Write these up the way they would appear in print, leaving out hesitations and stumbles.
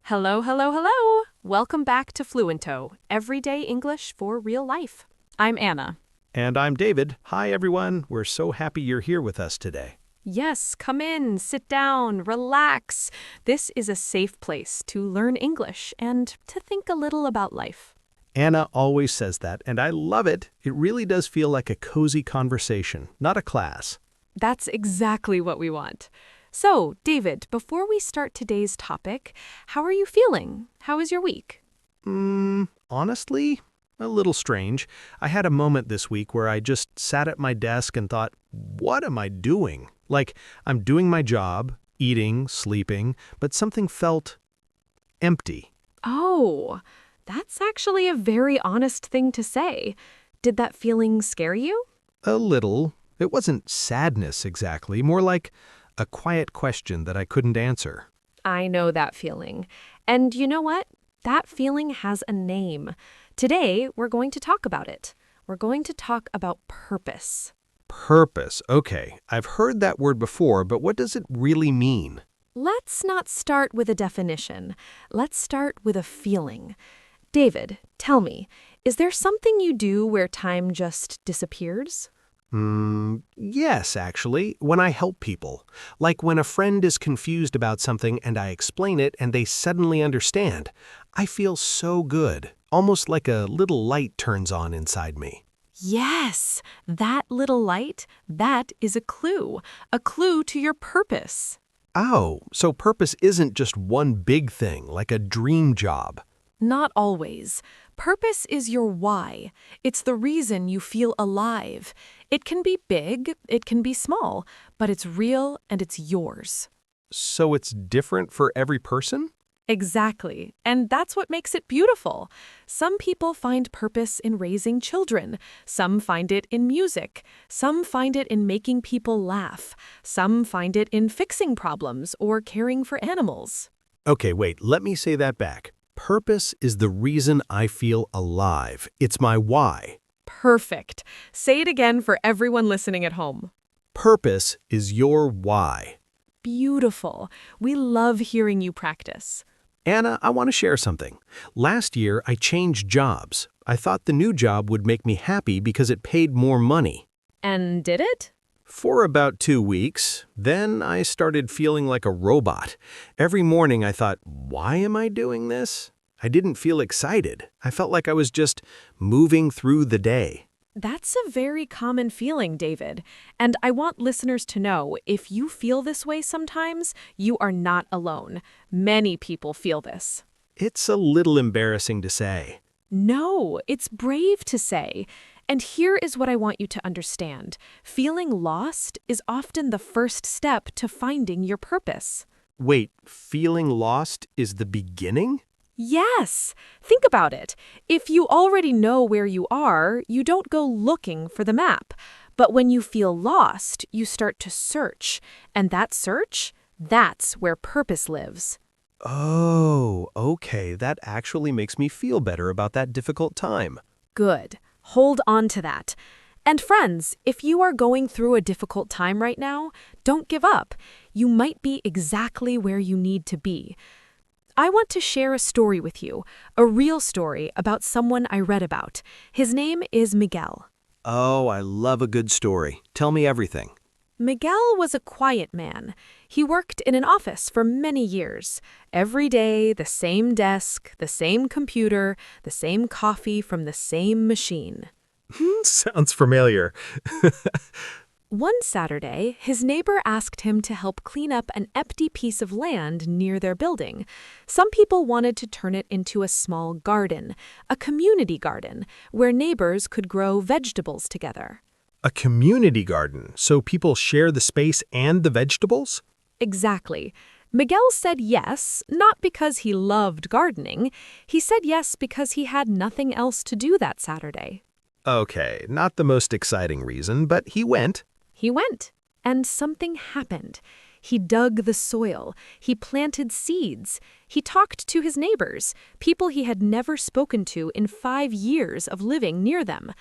Hello, hello, hello! Welcome back to Fluento, everyday English for real life. I'm Anna. And I'm David. Hi, everyone. We're so happy you're here with us today. Yes, come in, sit down, relax. This is a safe place to learn English and to think a little about life. Anna always says that, and I love it. It really does feel like a cozy conversation, not a class. That's exactly what we want. So, David, before we start today's topic, how are you feeling? How is your week? Honestly, a little strange. I had a moment this week where I just sat at my desk and thought, what am I doing? Like, I'm doing my job, eating, sleeping, but something felt empty. Oh, that's actually a very honest thing to say. Did that feeling scare you? A little. It wasn't sadness exactly, more like a quiet question that I couldn't answer. I know that feeling. And you know what? That feeling has a name. Today, we're going to talk about it. We're going to talk about purpose. Purpose. Okay, I've heard that word before, but what does it really mean? Let's not start with a definition. Let's start with a feeling. David, tell me, is there something you do where time just disappears? Yes, actually, when I help people. Like when a friend is confused about something and I explain it and they suddenly understand. I feel so good, almost like a little light turns on inside me. Yes, that little light, that is a clue to your purpose. Oh, so purpose isn't just one big thing, like a dream job. Not always. Purpose is your why. It's the reason you feel alive. It can be big, it can be small, but it's real and it's yours. So it's different for every person? Exactly. And that's what makes it beautiful. Some people find purpose in raising children. Some find it in music. Some find it in making people laugh. Some find it in fixing problems or caring for animals. Okay, wait, let me say that back. Purpose is the reason I feel alive. It's my why. Perfect. Say it again for everyone listening at home. Purpose is your why. Beautiful. We love hearing you practice. Anna, I want to share something. Last year, I changed jobs. I thought the new job would make me happy because it paid more money. And did it? For about 2 weeks, then I started feeling like a robot. Every morning I thought, why am I doing this? I didn't feel excited. I felt like I was just moving through the day. That's a very common feeling, David. And I want listeners to know, if you feel this way sometimes, you are not alone. Many people feel this. It's a little embarrassing to say. No, it's brave to say. And here is what I want you to understand. Feeling lost is often the first step to finding your purpose. Wait, feeling lost is the beginning? Yes. Think about it. If you already know where you are, you don't go looking for the map. But when you feel lost, you start to search. And that search, that's where purpose lives. Oh, okay. That actually makes me feel better about that difficult time. Good. Hold on to that. And friends, if you are going through a difficult time right now, don't give up. You might be exactly where you need to be. I want to share a story with you, a real story about someone I read about. His name is Miguel. Oh, I love a good story. Tell me everything. Miguel was a quiet man. He worked in an office for many years. Every day, the same desk, the same computer, the same coffee from the same machine. Sounds familiar. One Saturday, his neighbor asked him to help clean up an empty piece of land near their building. Some people wanted to turn it into a small garden, a community garden, where neighbors could grow vegetables together. A community garden, so people share the space and the vegetables? Exactly. Miguel said yes, not because he loved gardening. He said yes because he had nothing else to do that Saturday. Okay, not the most exciting reason, but he went. He went, and something happened. He dug the soil. He planted seeds. He talked to his neighbors, people he had never spoken to in 5 years of living near them.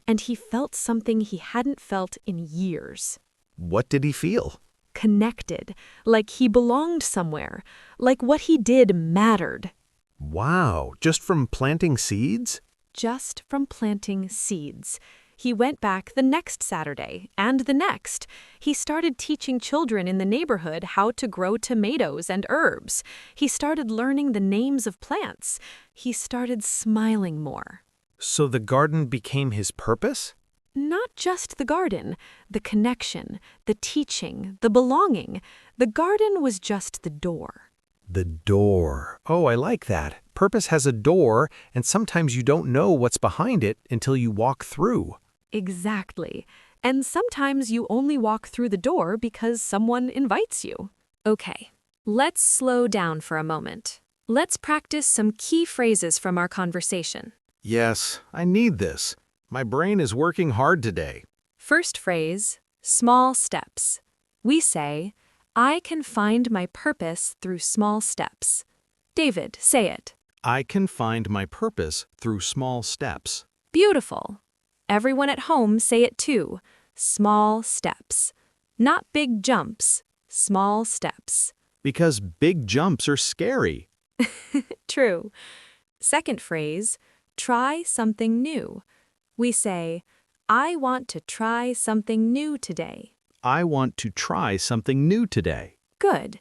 And he felt something he hadn't felt in years. What did he feel? connected, like he belonged somewhere, like what he did mattered. Wow, just from planting seeds? Just from planting seeds. He went back the next Saturday and the next. He started teaching children in the neighborhood how to grow tomatoes and herbs. He started learning the names of plants. He started smiling more. So the garden became his purpose? Not just the garden, the connection, the teaching, the belonging. The garden was just the door. The door. Oh, I like that. Purpose has a door, and sometimes you don't know what's behind it until you walk through. Exactly. And sometimes you only walk through the door because someone invites you. Okay, let's slow down for a moment. Let's practice some key phrases from our conversation. Yes, I need this. My brain is working hard today. First phrase, small steps. We say, I can find my purpose through small steps. David, say it. I can find my purpose through small steps. Beautiful. Everyone at home say it too. Small steps. Not big jumps, small steps. Because big jumps are scary. True. Second phrase, try something new. We say, I want to try something new today. I want to try something new today. Good.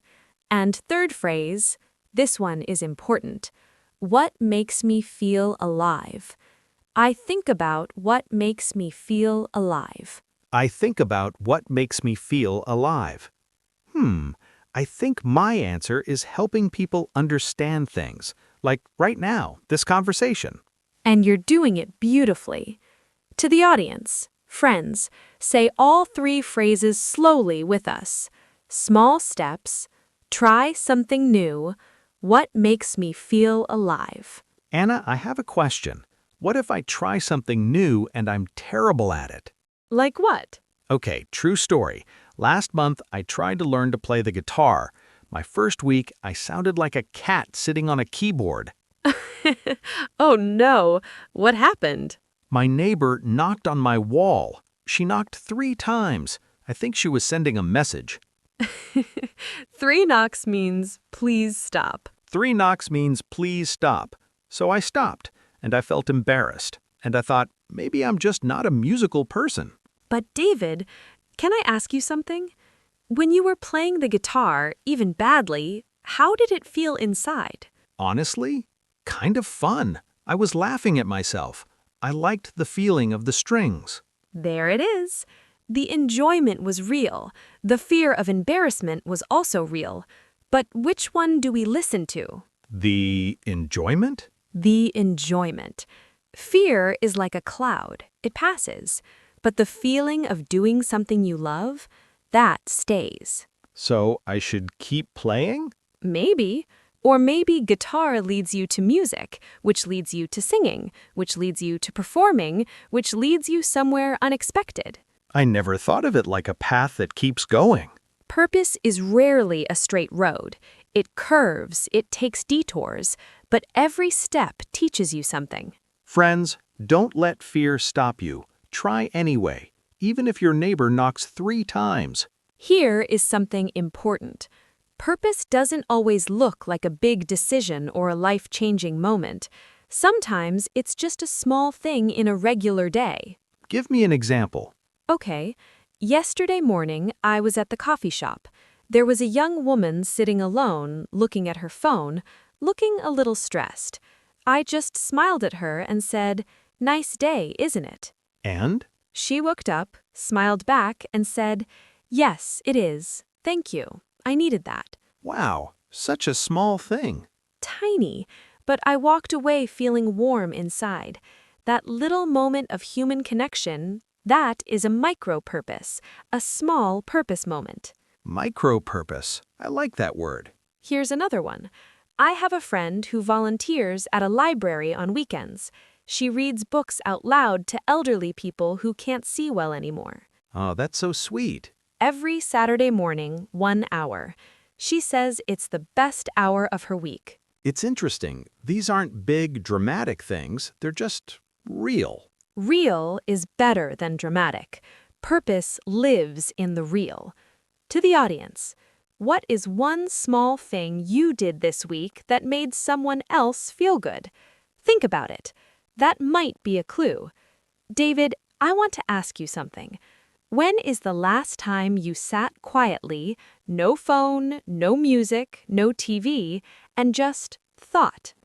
And third phrase, this one is important. What makes me feel alive? I think about what makes me feel alive. I think about what makes me feel alive. I think my answer is helping people understand things, like right now, this conversation. And you're doing it beautifully. To the audience, friends, say all three phrases slowly with us. Small steps, try something new, what makes me feel alive. Anna, I have a question. What if I try something new and I'm terrible at it? Like what? Okay, true story. Last month, I tried to learn to play the guitar. My first week, I sounded like a cat sitting on a keyboard. Oh no, what happened? My neighbor knocked on my wall. She knocked 3 times. I think she was sending a message. 3 knocks means please stop. 3 knocks means please stop. So I stopped, and I felt embarrassed. And I thought, maybe I'm just not a musical person. But David, can I ask you something? When you were playing the guitar, even badly, how did it feel inside? Honestly, kind of fun. I was laughing at myself. I liked the feeling of the strings. There it is. The enjoyment was real. The fear of embarrassment was also real. But which one do we listen to? The enjoyment? The enjoyment. Fear is like a cloud. It passes. But the feeling of doing something you love, that stays. So I should keep playing? Maybe. Or maybe guitar leads you to music, which leads you to singing, which leads you to performing, which leads you somewhere unexpected. I never thought of it like a path that keeps going. Purpose is rarely a straight road. It curves, it takes detours, but every step teaches you something. Friends, don't let fear stop you. Try anyway, even if your neighbor knocks 3 times. Here is something important. Purpose doesn't always look like a big decision or a life-changing moment. Sometimes it's just a small thing in a regular day. Give me an example. Okay, yesterday morning I was at the coffee shop. There was a young woman sitting alone, looking at her phone, looking a little stressed. I just smiled at her and said, "Nice day, isn't it?" And? She looked up, smiled back, and said, "Yes, it is. Thank you. I needed that." Wow, such a small thing. Tiny, but I walked away feeling warm inside. That little moment of human connection, that is a micro-purpose, a small purpose moment. Micro-purpose. I like that word. Here's another one. I have a friend who volunteers at a library on weekends. She reads books out loud to elderly people who can't see well anymore. Oh, that's so sweet. Every Saturday morning, 1 hour. She says it's the best hour of her week. It's interesting. These aren't big, dramatic things. They're just real. Real is better than dramatic. Purpose lives in the real. To the audience, what is one small thing you did this week that made someone else feel good? Think about it. That might be a clue. David, I want to ask you something. When is the last time you sat quietly, no phone, no music, no TV, and just thought?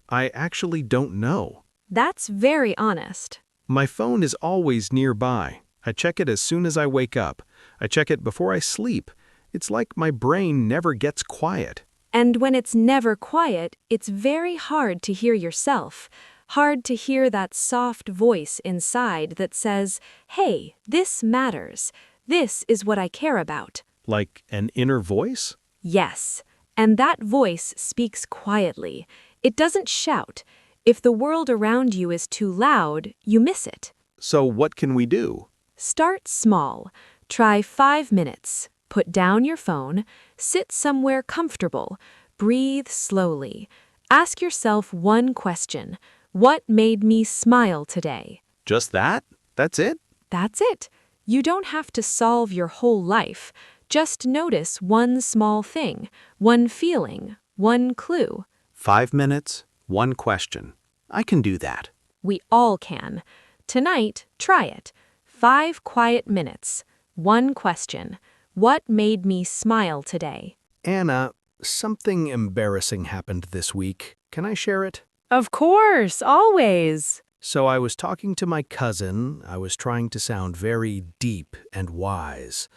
I actually don't know. That's very honest. My phone is always nearby. I check it as soon as I wake up. I check it before I sleep. It's like my brain never gets quiet. And when it's never quiet, it's very hard to hear yourself. Hard to hear that soft voice inside that says, hey, this matters. This is what I care about. Like an inner voice? Yes, and that voice speaks quietly. It doesn't shout. If the world around you is too loud, you miss it. So what can we do? Start small. Try 5 minutes. Put down your phone. Sit somewhere comfortable. Breathe slowly. Ask yourself one question. What made me smile today? Just that? That's it? That's it. You don't have to solve your whole life. Just notice one small thing, one feeling, one clue. 5 minutes, one question. I can do that. We all can. Tonight, try it. 5 quiet minutes. One question. What made me smile today? Anna, something embarrassing happened this week. Can I share it? Of course, always. So I was talking to my cousin. I was trying to sound very deep and wise.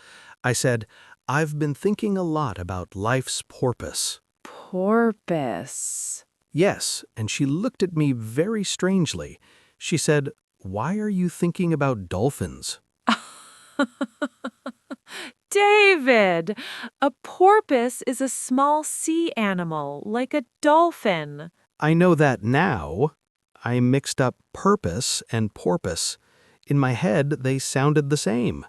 I said, I've been thinking a lot about life's porpoise. Porpoise. Yes, and she looked at me very strangely. She said, why are you thinking about dolphins? David, a porpoise is a small sea animal, like a dolphin. I know that now. I mixed up purpose and porpoise. In my head, they sounded the same.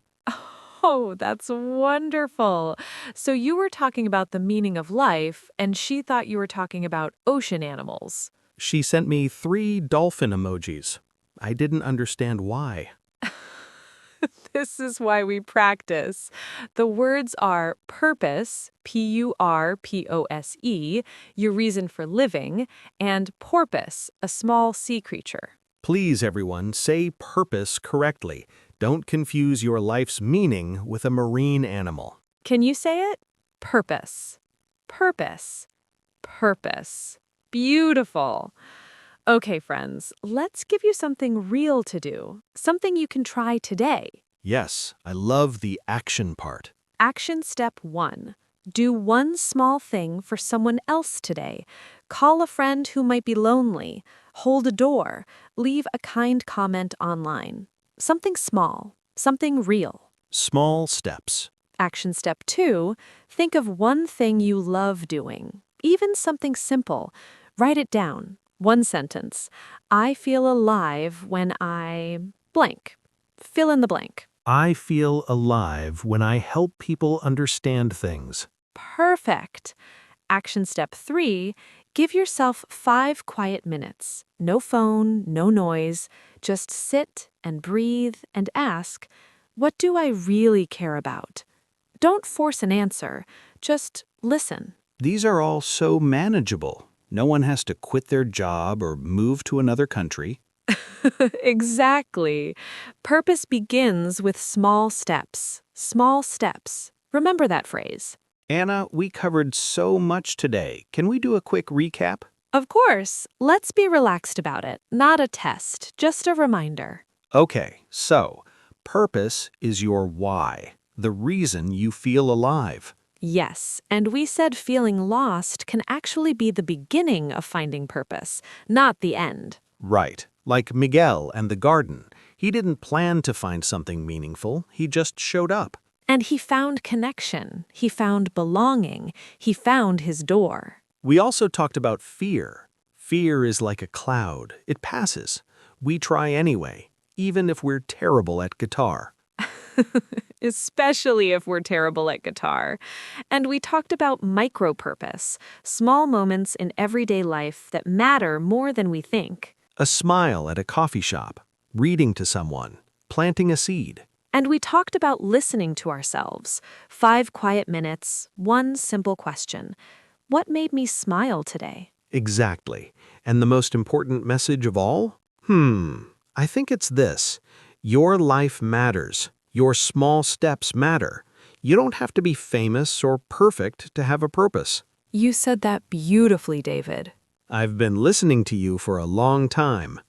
Oh, that's wonderful. So you were talking about the meaning of life, and she thought you were talking about ocean animals. She sent me 3 dolphin emojis. I didn't understand why. This is why we practice. The words are purpose, Purpose, your reason for living, and porpoise, a small sea creature. Please, everyone, say purpose correctly. Don't confuse your life's meaning with a marine animal. Can you say it? Purpose. Purpose. Purpose. Beautiful. Okay, friends, let's give you something real to do, something you can try today. Yes, I love the action part. Action step 1. Do one small thing for someone else today. Call a friend who might be lonely. Hold a door. Leave a kind comment online. Something small. Something real. Small steps. Action step 2. Think of one thing you love doing. Even something simple. Write it down. One sentence. I feel alive when I blank. Fill in the blank. I feel alive when I help people understand things. Perfect. Action step 3. Give yourself 5 quiet minutes. No phone, no noise. Just sit and breathe and ask, what do I really care about? Don't force an answer. Just listen. These are all so manageable. No one has to quit their job or move to another country. Exactly. Purpose begins with small steps. Small steps. Remember that phrase. Anna, we covered so much today. Can we do a quick recap? Of course. Let's be relaxed about it. Not a test, just a reminder. Okay, so purpose is your why, the reason you feel alive. Yes, and we said feeling lost can actually be the beginning of finding purpose, not the end. Right, like Miguel and the garden. He didn't plan to find something meaningful, he just showed up. And he found connection, he found belonging, he found his door. We also talked about fear. Fear is like a cloud. It passes. We try anyway, even if we're terrible at guitar. Especially if we're terrible at guitar. And we talked about micro-purpose, small moments in everyday life that matter more than we think. A smile at a coffee shop, reading to someone, planting a seed. And we talked about listening to ourselves. 5 quiet minutes, one simple question. What made me smile today? Exactly. And the most important message of all? I think it's this. Your life matters. Your small steps matter. You don't have to be famous or perfect to have a purpose. You said that beautifully, David. I've been listening to you for a long time.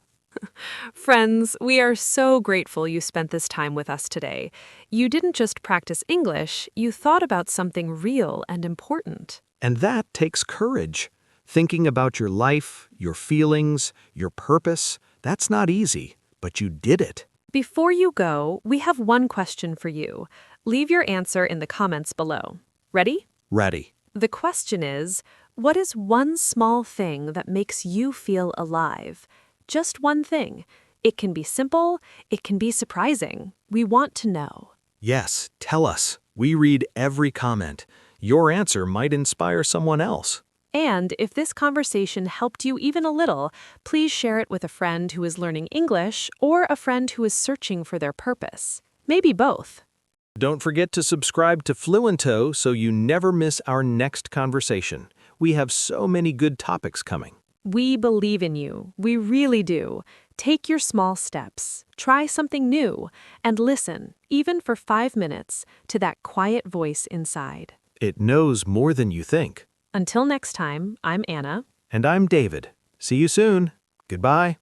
Friends, we are so grateful you spent this time with us today. You didn't just practice English, you thought about something real and important. And that takes courage. Thinking about your life, your feelings, your purpose, that's not easy, but you did it. Before you go, we have one question for you. Leave your answer in the comments below. Ready? Ready. The question is, what is one small thing that makes you feel alive? Just one thing. It can be simple, it can be surprising. We want to know. Yes, tell us. We read every comment. Your answer might inspire someone else. And if this conversation helped you even a little, please share it with a friend who is learning English or a friend who is searching for their purpose. Maybe both. Don't forget to subscribe to Fluento so you never miss our next conversation. We have so many good topics coming. We believe in you. We really do. Take your small steps, try something new, and listen, even for 5 minutes, to that quiet voice inside. It knows more than you think. Until next time, I'm Anna. And I'm David. See you soon. Goodbye.